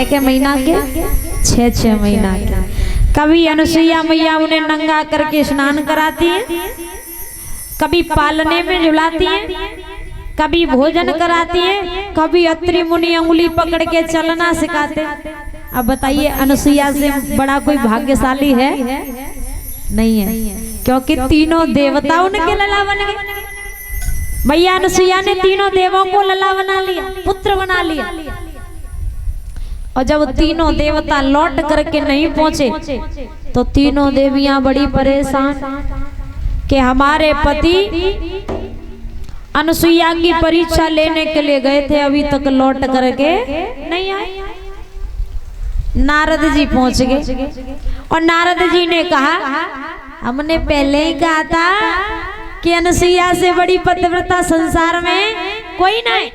क्या महीना के? 6 महीना के। कभी अनुसुईया मैया उन्हें नंगा करके स्नान कराती है, कभी पालने में झुलाती है, कभी भोजन कराती है, कभी अत्रि मुनि अंगुली पकड़ के चलना सिखाते। अब बताइए अनुसुईया से बड़ा कोई भाग्यशाली है? नहीं है, क्योंकि तीनों देवता उनके लला बन गए। मैया अनुसुईया ने तीनों देवों को लला बना लिया, पुत्र बना लिया। और जब तीनों देवता लौट करके नहीं पहुंचे तो तीनों देवियां बड़ी परेशान कि हमारे पति अनुसुईया की परीक्षा लेने के लिए गए थे, अभी तक लौट करके नहीं आए। नारद जी पहुंच गए और नारद जी ने कहा, हमने पहले ही कहा था कि अनुसुईया से बड़ी पतिव्रता संसार में कोई नहीं।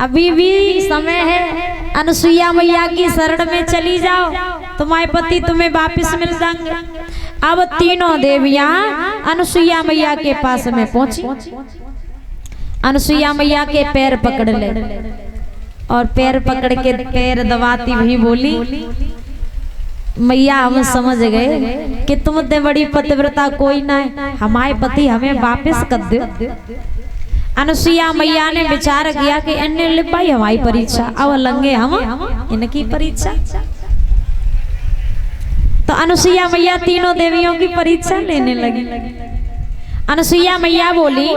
अभी भी समय है, अनुसुईया मैया की शरण में चली जाओ, तुम्हारे पति तुम्हें वापस मिल जाएंगे। अब तीनों देवियां अनुसुईया मैया के पास में पहुंची। अनुसुईया मैया के पैर पकड़ ले और पैर पकड़ के पैर दबाती हुई बोली, मैया हम समझ गए कि तुम इतने बड़ी पतिव्रता कोई ना है, हमारे पति हमें वापस कर दो। अनुसुईया मैया ने विचार किया कि अन्य लिपाई हमारी परीक्षा, अब लंगे हम इनकी परीक्षा। तो अनुसुईया मैया तीनों देवियों की परीक्षा लेने लगी। अनुसुईया मैया बोली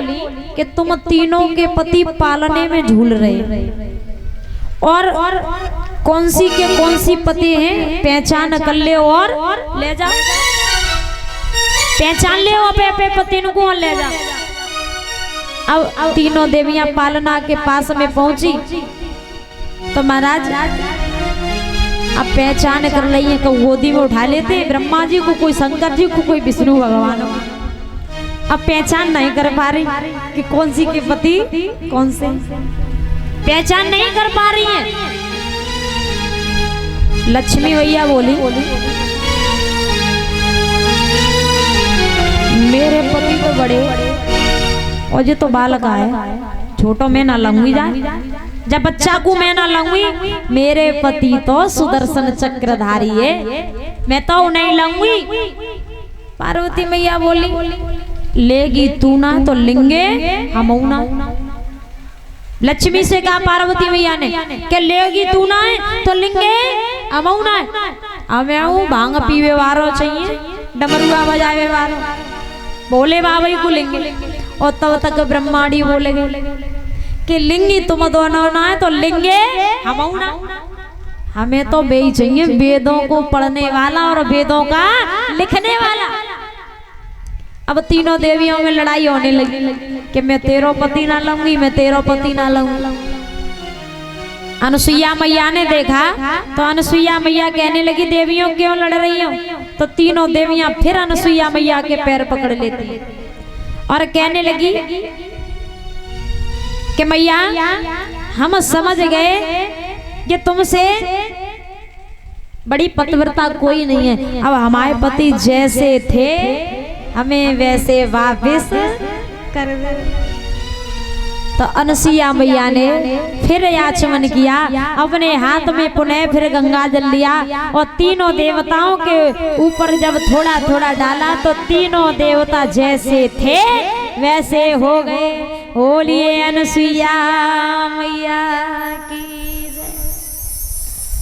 कि तुम तीनों के पति पालने में झूल रहे और कौन सी पति हैं पहचान कर ले और ले जाओ, पहचान ले अपने पति को ले जाओ। अब तीनों देवियां पालना के पास में पहुंची तो महाराज अब पहचान कर रही है, कोई गोदी में उठा लेते ब्रह्मा जी को, कोई शंकर जी को, कोई विष्णु भगवान को। अब पहचान नहीं कर पा रही कि कौन सी के पति कौन से, पहचान नहीं कर पा रही है। लक्ष्मी मैया बोली, मेरे पति तो बड़े और ये तो बालक है, छोटो में ना लंगुई जाए, जब बच्चा को मैं ना लंगुई। मेरे पति तो सुदर्शन चक्रधारी है, मैं तो नहीं लंगुई। पार्वती मैया बोली, लेगी तू ना तो लिंगे हम ना। लक्ष्मी से कहा पार्वती मैया ने कि लेगी तू ना है तो लिंगे हम ना। हमें भांग पीवे वारो चाहिए, डमरुआ बजावे वारो, बोले बाबा को लेंगे। और तब तक ब्रह्माणी बोले कि लिंगी तुम दोनों ना है तो लिंगे हम ना। हमें तो वे ही चाहिए, वेदों को पढ़ने वाला और वेदों का लिखने वाला। अब तीनों देवियों में लड़ाई होने लगी कि मैं तेरो पति ना लूंगी, मैं तेरो पति ना लूंगी। अनुसुईया मैया ने देखा तो अनुसुईया मैया कहने लगी, देवियों क्यों लड़ रही हो? तो तीनों देवियां फिर अनुसुईया मैया के पैर पकड़ लेती और कहने लगी कि मैया हम समझ गए कि तुमसे बड़ी पतिव्रता कोई नहीं है, अब हमारे पति जैसे थे हमें वैसे वापस कर दे। तो अनुसुईया मैया ने फिर आचमन किया, अपने हाथ में पुनः फिर गंगा जल लिया और तीनों देवताओं के ऊपर जब थोड़ा थोड़ा डाला तो तीनों देवता जैसे थे वैसे हो गए। बोलिए अनुसुईया मैया की जय।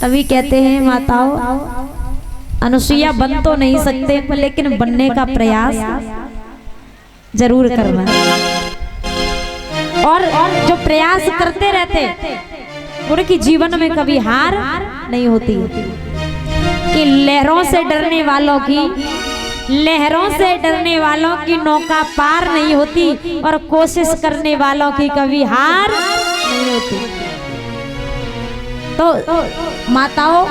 तभी कहते हैं माताओं, अनुसुईया बन तो नहीं सकते लेकिन बनने का प्रयास जरूर करना, और जो प्रयास करते रहते उनकी जीवन में कभी हार नहीं होती। कि लहरों से डरने वालों की नौका पार नहीं होती और कोशिश करने वालों की कभी हार नहीं होती। तो माताओं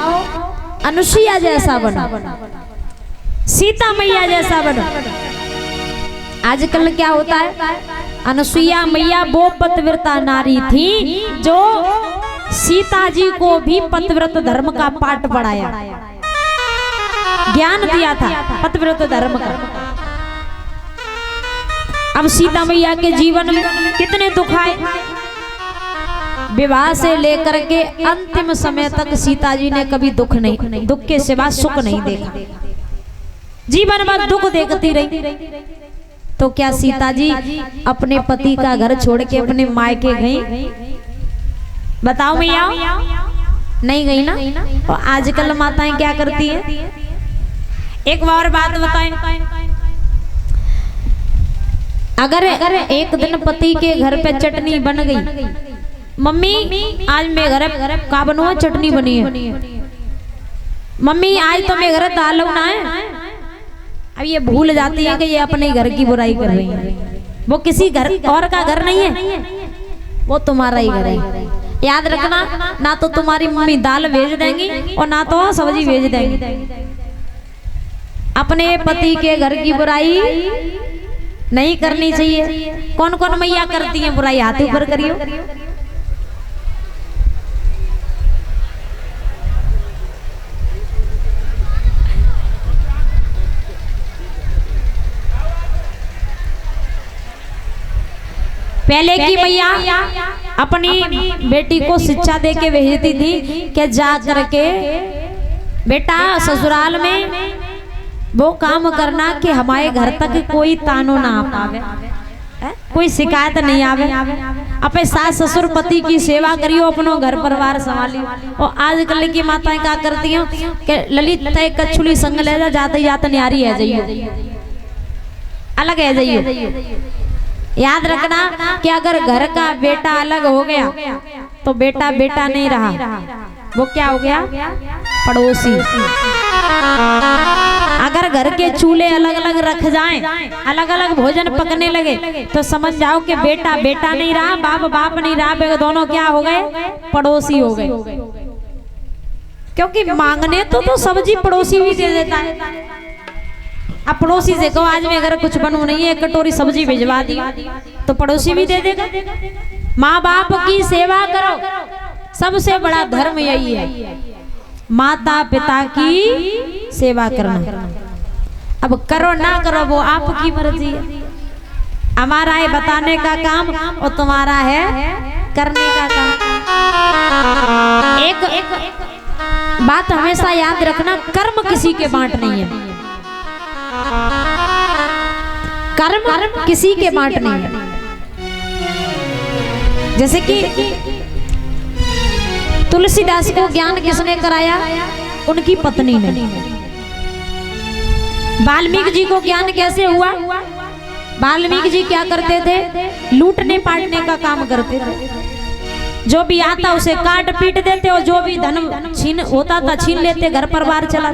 अनुसुईया जैसा बनो, सीता मैया जैसा बनो। आजकल क्या होता है, अनुसुईया मैया वो पतिव्रता नारी थी जो सीता जी को भी पतिव्रत धर्म का पाठ पढ़ाया, ज्ञान दिया था पतिव्रत धर्म का। अब सीता मैया के जीवन में कितने दुख आए, विवाह से लेकर के अंतिम समय तक सीता जी ने कभी दुख के सिवा सुख नहीं देखा, जीवन भर दुख देखती रही। तो क्या सीता जी अपने पति का घर छोड़ के अपने मायके गई? बताओ भैया, नहीं गई ना। और आजकल माताएं क्या करती हैं? एक और बात बताएं, अगर एक दिन पति के घर पे चटनी बन गई, मम्मी आज मेरे घर का बनवा चटनी बनी है, मम्मी आज तो मेरे घर दाल बना है। अब ये भूल जाती है कि ये अपने घर की बुराई कर रही है। वो किसी घर और का घर नहीं है, वो तुम्हारा ही घर है। याद रखना, ना तो तुम्हारी मम्मी दाल भेज देंगी और ना तो सब्जी भेज देंगी। अपने पति के घर की बुराई नहीं करनी चाहिए। कौन कौन मैया करती हैं बुराई? हाथ ऊपर करियो। पहले की मैया अपनी बेटी को शिक्षा दे के भेजती थी कि जा करके बेटा ससुराल में वो काम करना कि हमारे घर तक कोई तानो ना आ पावे, कोई शिकायत नहीं आवे। अपने सास ससुर पति की सेवा करियो, अपनो घर परिवार संभालियो। और आजकल की माताएं क्या करती हैं कि ललित तय कछुली संग ले जा, जाते जाते न्यारी है जाइयो, अलग है जाइयो। याद रखना कि अगर घर का बेटा अलग हो गया तो बेटा बेटा नहीं रहा, वो क्या हो गया? पड़ोसी। अगर घर के चूल्हे अलग अलग रख जाएं, अलग अलग भोजन पकने लगे, तो समझ जाओ कि बेटा बेटा नहीं रहा, बाप बाप नहीं रहा, दोनों क्या हो गए? पड़ोसी हो गए। क्योंकि मांगने तो सब्जी पड़ोसी भी दे देता है। अब पड़ोसी से कहो आज मेरे घर कुछ बनू नहीं है, एक कटोरी सब्जी भिजवा दी, तो पड़ोसी भी दे देगा। माँ बाप की सेवा करो, सबसे बड़ा धर्म यही है, माता पिता की सेवा करना। अब करो ना करो वो आपकी मर्जी है। हमारा है बताने का काम और तुम्हारा है करने का काम। एक बात हमेशा याद रखना, कर्म किसी के बांट नहीं है, कर्म किसी के बांट नहीं है। जैसे कि तुलसीदास को ज्ञान किसने कराया? उनकी पत्नी ने। वाल्मीकि जी को ज्ञान कैसे हुआ? वाल्मीकि जी क्या करते थे? लूटने पाटने का काम करते थे। जो भी आता उसे काट पीट देते और जो भी धन छीन होता था छीन लेते, घर परिवार चला।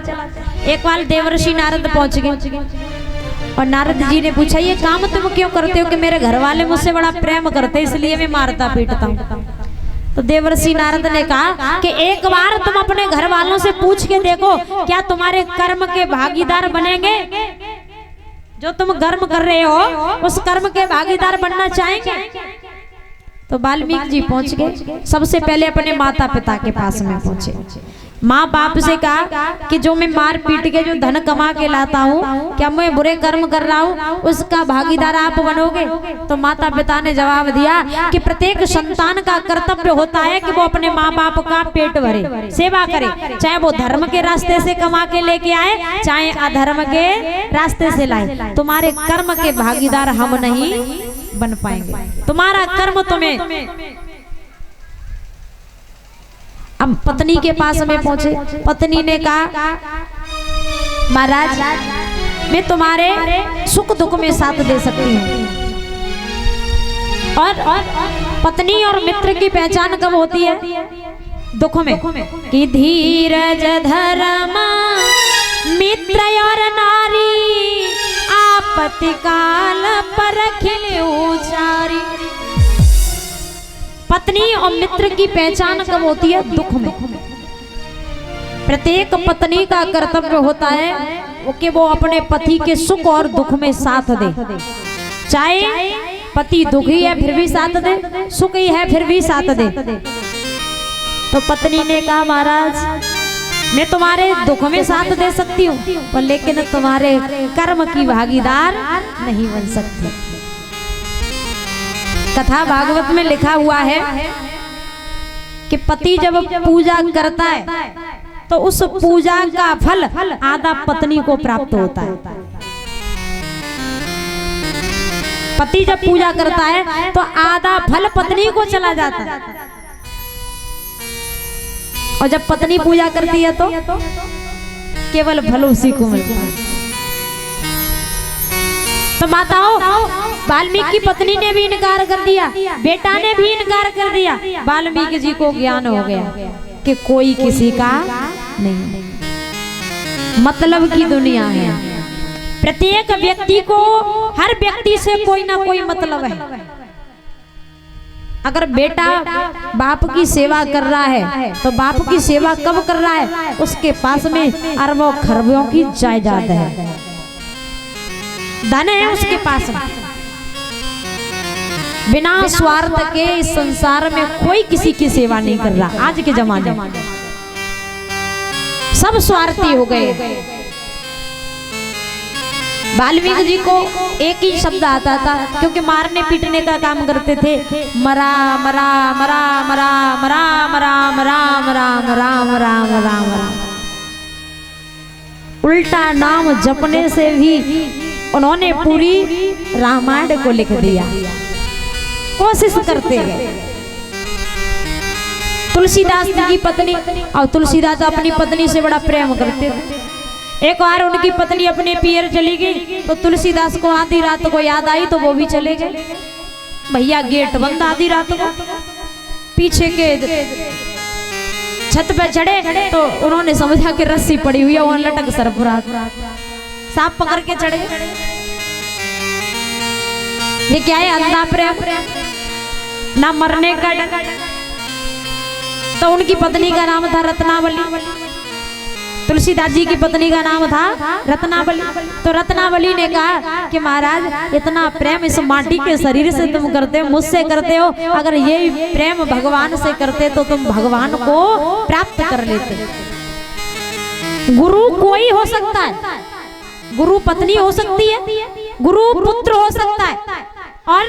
एक बार देवर्षि नारद पहुंच गए और नारद जी ने पूछा, ये काम तुम क्यों करते हो? कि मेरे घर वाले मुझसे बड़ा प्रेम करते इसलिए मैं मारता पीटता हूँ। तो देवर्षि नारद ने कहा कि एक बार तुम अपने घर वालों से पूछ के देखो, क्या तुम्हारे कर्म के भागीदार बनेंगे? जो तुम कर्म कर रहे हो उस कर्म के भागीदार बनना चाहेंगे? तो वाल्मीकि जी पहुंच गए, सबसे पहले अपने माता पिता के पास में पहुंचे। माँ बाप से कहा कि जो मैं मार पीट के जो धन कमा के लाता हूँ, क्या मैं बुरे कर्म कर रहा हूँ, उसका भागीदार आप बनोगे? तो माता पिता ने जवाब दिया कि प्रत्येक संतान का कर्तव्य होता है कि वो अपने माँ बाप का पेट भरे, सेवा करे, चाहे वो धर्म के रास्ते से कमा के लेके आए, चाहे अधर्म के रास्ते से लाए। तुम्हारे कर्म के भागीदार हम नहीं बन पाएंगे, तुम्हारा कर्म तुम्हें। अब पत्नी के पास में पहुंचे, पत्नी ने कहा, महाराज मैं तुम्हारे सुख दुख में साथ दे सकती हूँ। और पत्नी और मित्र की पहचान कब होती है? दुख में। कि धीरज धर्मा मित्र और नारी, आपत्ति काल परखिले उचारी। पत्नी और मित्र की पहचान कब होती है? दुख में। प्रत्येक पत्नी का कर्तव्य होता है कि वो अपने पति के सुख और दुख में साथ दे। चाहे पति दुखी है फिर भी साथ दे, सुखी है फिर भी साथ दे। तो पत्नी ने कहा, महाराज मैं तुम्हारे दुख में साथ दे सकती हूँ, पर लेकिन तुम्हारे कर्म की भागीदार नहीं बन सकती। कथा भागवत में लिखा हुआ है कि पति जब पूजा करता है तो उस पूजा का फल आधा पत्नी को प्राप्त होता है। पति जब पूजा करता है तो आधा फल पत्नी को चला जाता है, और जब पत्नी पूजा करती है तो केवल फल उसी को मिलता है। तो माताओं, वाल्मीकि की पत्नी ने भी इनकार कर दिया, बेटा ने भी इनकार कर दिया। वाल्मीकि जी को ज्ञान हो गया कि कोई किसी का नहीं, मतलब की दुनिया है। प्रत्येक व्यक्ति को, हर व्यक्ति से कोई ना कोई मतलब है। अगर बेटा बाप की सेवा कर रहा है तो बाप की सेवा कब कर रहा है? उसके पास में अरबों खरबों की जायदाद है, धन है उसके पास में। बिना स्वार्थ के इस संसार में कोई किसी की सेवा नहीं कर रहा। आज के जमाने में सब स्वार्थी हो गए। वाल्मीकि जी को एक ही शब्द आता था, क्योंकि मारने पीटने का काम करते थे। मरा मरा मरा मरा मरा मरा मरा मरा मरा मरा मरा मरा, उल्टा नाम जपने से भी उन्होंने पूरी रामायण को लिख दिया। कोशिश करते गए। तुलसीदास जी की पत्नी, और तुलसीदास अपनी पत्नी से बड़ा प्रेम करते थे। एक बार उनकी पत्नी अपने पियर चली गई तो तुलसीदास को आधी रात को याद आई तो वो भी चले गए। भैया गेट बंद, आधी रात को पीछे के छत पे चढ़े तो उन्होंने समझा कि रस्सी पड़ी हुई है, वहां लटक सरफराज, सांप पकड़ के चढ़े। ये क्या है? अंधा प्रेम, ना मरने का डर। तो उनकी पत्नी का नाम था रत्नावली। तुलसीदास जी की पत्नी का नाम था रत्नावली। तो रत्नावली ने कहा कि महाराज, इतना प्रेम इस माटी के शरीर से तुम करते हो, मुझसे करते हो, अगर ये प्रेम भगवान से करते तो तुम भगवान को प्राप्त कर लेते। गुरु कोई हो सकता है, गुरु पत्नी हो सकती है, गुरु पुत्र हो सकता है, और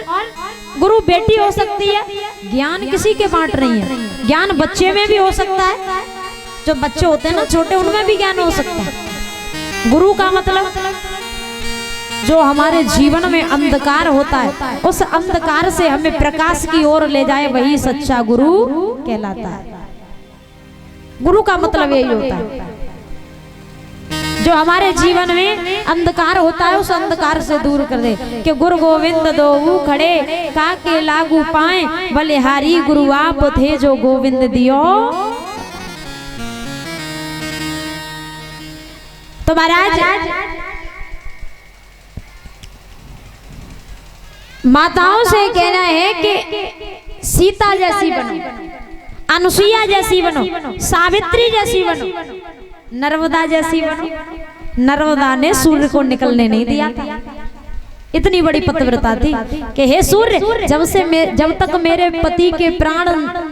गुरु बेटी हो सकती है। ज्ञान किसी के बांट रही है। ज्ञान बच्चे में भी हो सकता है, जो बच्चे होते हैं ना छोटे, उनमें भी ज्ञान हो सकता है। गुरु का मतलब जो हमारे जीवन में अंधकार होता है, उस अंधकार से हमें प्रकाश की ओर ले जाए, वही सच्चा गुरु कहलाता है। गुरु का मतलब यही होता है, जो हमारे जीवन में अंधकार होता है उस अंधकार से दूर कर दे। कि गुरु गोविंद दो खड़े काके लागू पाए, बलिहारी गुरु आप थे जो गोविंद दियो। तो महाराज, माताओं से कहना है कि सीता जैसी बनो, अनुसुईया जैसी बनो, सावित्री जैसी बनो, नर्मदा जैसी बनो। नर्मदा ने सूर्य को निकलने नहीं दिया था। इतनी बड़ी पतिव्रता थी कि हे सूर्य, जब तक मेरे पति के प्राण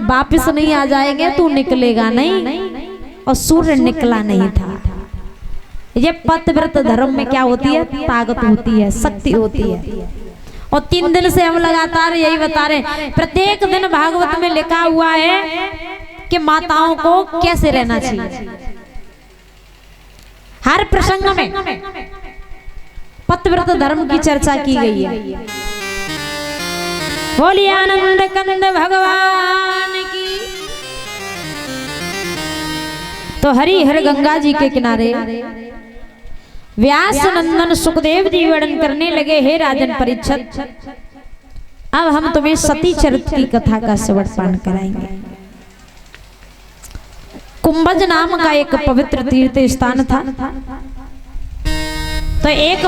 वापस नहीं आ जाएंगे तू निकलेगा नहीं। और सूर्य निकला नहीं था। ये पतिव्रत धर्म में क्या होती है? ताकत होती है, शक्ति होती है। और 3 दिन से हम लगातार यही बता रहे हैं। प्रत्येक दिन भागवत में लिखा हुआ है कि माताओं को कैसे रहना चाहिए। हर प्रसंग में पतिव्रत धर्म की चर्चा की गई है। बोलिए आनंद कंद भगवान की। तो हरि हर गंगा जी के किनारे व्यास नंदन सुखदेव जी वर्णन करने लगे, हे राजन परीक्षित, अब हम तुम्हें सती चरित्र की कथा का श्रवण कराएंगे। कुंभज नाम का एक पवित्र तीर्थ स्थान था। तो एक